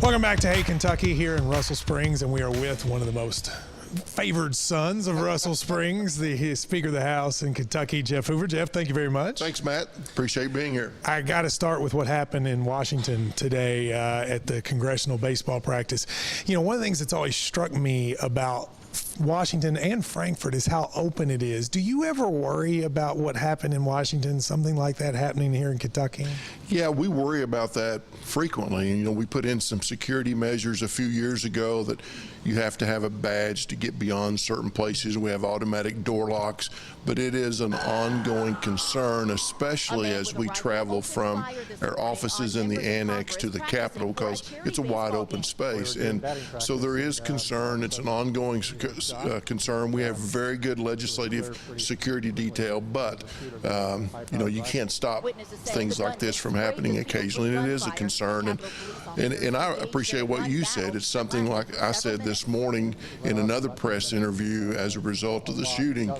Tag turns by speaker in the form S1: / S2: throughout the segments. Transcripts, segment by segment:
S1: Welcome back to Hey Kentucky here in Russell Springs, and we are with one of the most favored sons of Russell Springs, the Speaker of the House in Kentucky, Jeff Hoover. Jeff, thank you very much.
S2: Thanks, Matt. Appreciate being here.
S1: I got to start with what happened in Washington today at the congressional baseball practice. You know, one of the things that's always struck me about Washington and Frankfort is how open it is. Do you ever worry about what happened in Washington, something like that happening here in Kentucky?
S2: Yeah, we worry about that frequently. And, you know, we put in some security measures a few years ago that you have to have a badge to get beyond certain places. We have automatic door locks, but it is an ongoing concern, especially as we travel from our offices in the annex to the Capitol, because it's a wide open space. And so there is concern. It's an ongoing concern. We have very good legislative security detail, but you know, you can't stop things like this from happening occasionally. And it is a concern, and I appreciate what you said. It's something like I said this morning in another press interview as a result of the shooting.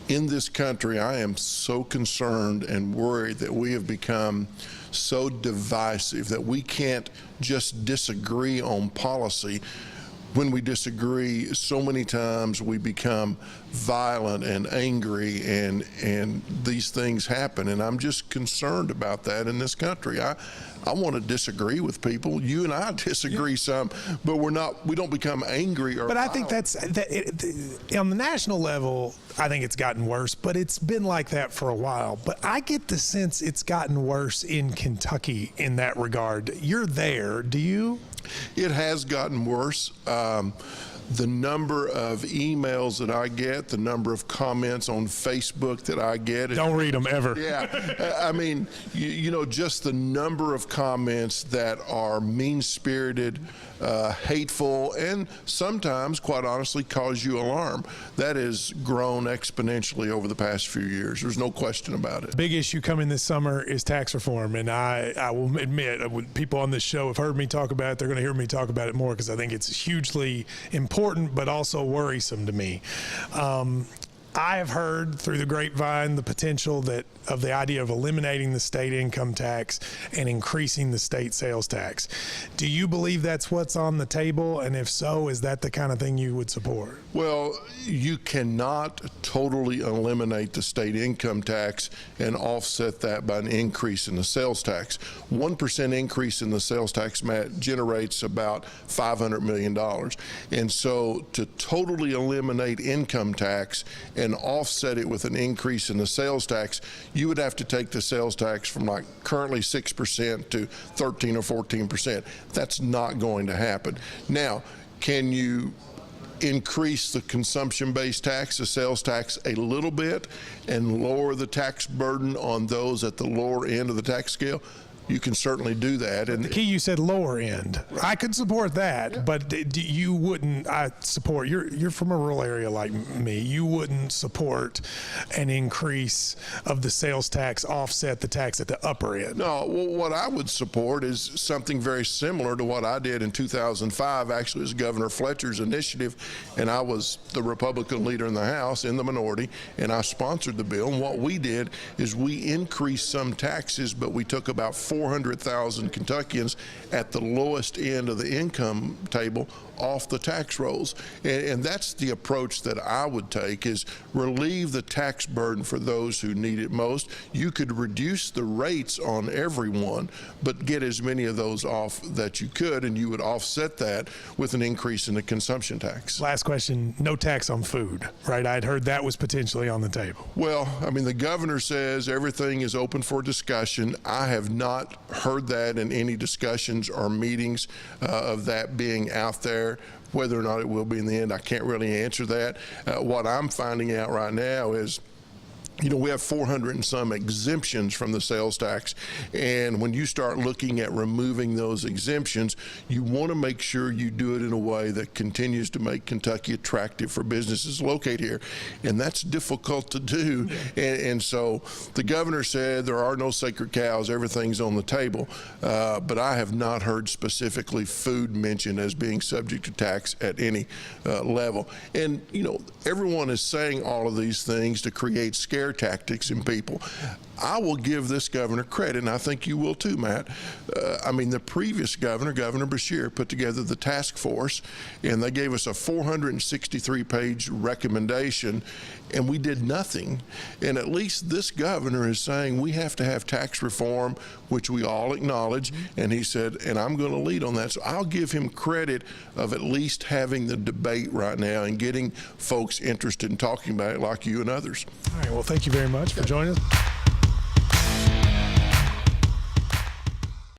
S2: In this country, I am so concerned and worried that we have become so divisive that we can't just disagree on policy. When we disagree, so many times we become violent and angry, and these things happen. And I'm just concerned about that in this country. I want to disagree with people. You and I disagree some, but we don't become angry or violent.
S1: I think on the national level, I think it's gotten worse, but it's been like that for a while. But I get the sense it's gotten worse in Kentucky in that regard. You're there, do you?
S2: It has gotten worse. The number of emails that I get, the number of comments on Facebook that I get.
S1: Don't read them ever.
S2: Yeah. I mean, you know, just the number of comments that are mean-spirited, hateful, and sometimes, quite honestly, cause you alarm. That has grown exponentially over the past few years. There's no question about it.
S1: Big issue coming this summer is tax reform, and I will admit, people on this show have heard me talk about it. They're going to hear me talk about it more because I think it's hugely important, but also worrisome to me. I have heard through the grapevine the potential of the idea of eliminating the state income tax and increasing the state sales tax. Do you believe that's what's on the table? And if so, is that the kind of thing you would support?
S2: Well, you cannot totally eliminate the state income tax and offset that by an increase in the sales tax. 1% increase in the sales tax, Matt, generates about $500 million. And so to totally eliminate income tax and offset it with an increase in the sales tax, you would have to take the sales tax from like currently 6% to 13 or 14%. That's not going to happen. Now, can you increase the consumption-based tax, the sales tax, a little bit and lower the tax burden on those at the lower end of the tax scale? You can certainly do that. And
S1: the key, you said lower end.
S2: Right.
S1: I could support that, yeah. But you wouldn't. I support. You're from a rural area like me. You wouldn't support an increase of the sales tax offset the tax at the upper end.
S2: No. Well, what I would support is something very similar to what I did in 2005. Actually, it was Governor Fletcher's initiative, and I was the Republican leader in the House in the minority, and I sponsored the bill. And what we did is we increased some taxes, but we took about 400,000 Kentuckians at the lowest end of the income table off the tax rolls. And that's the approach that I would take, is relieve the tax burden for those who need it most. You could reduce the rates on everyone, but get as many of those off that you could, and you would offset that with an increase in the consumption tax.
S1: Last question, no tax on food, right? I'd heard that was potentially on the table.
S2: Well, I mean, the governor says everything is open for discussion. I have not heard that in any discussions or meetings of that being out there. Whether or not it will be in the end, I can't really answer that. What I'm finding out right now is, you know, we have 400 and some exemptions from the sales tax, and when you start looking at removing those exemptions, you want to make sure you do it in a way that continues to make Kentucky attractive for businesses to locate here, and that's difficult to do. And so the governor said there are no sacred cows, everything's on the table, but I have not heard specifically food mentioned as being subject to tax at any level. And, you know, everyone is saying all of these things to create scare tactics in people. I will give this governor credit, and I think you will too, Matt. I mean, the previous governor, Governor Beshear, put together the task force, and they gave us a 463-page recommendation, and we did nothing. And at least this governor is saying we have to have tax reform, which we all acknowledge, and he said, and I'm going to lead on that. So I'll give him credit of at least having the debate right now and getting folks interested in talking about it like you and others.
S1: All right, well, thank you very much for joining us.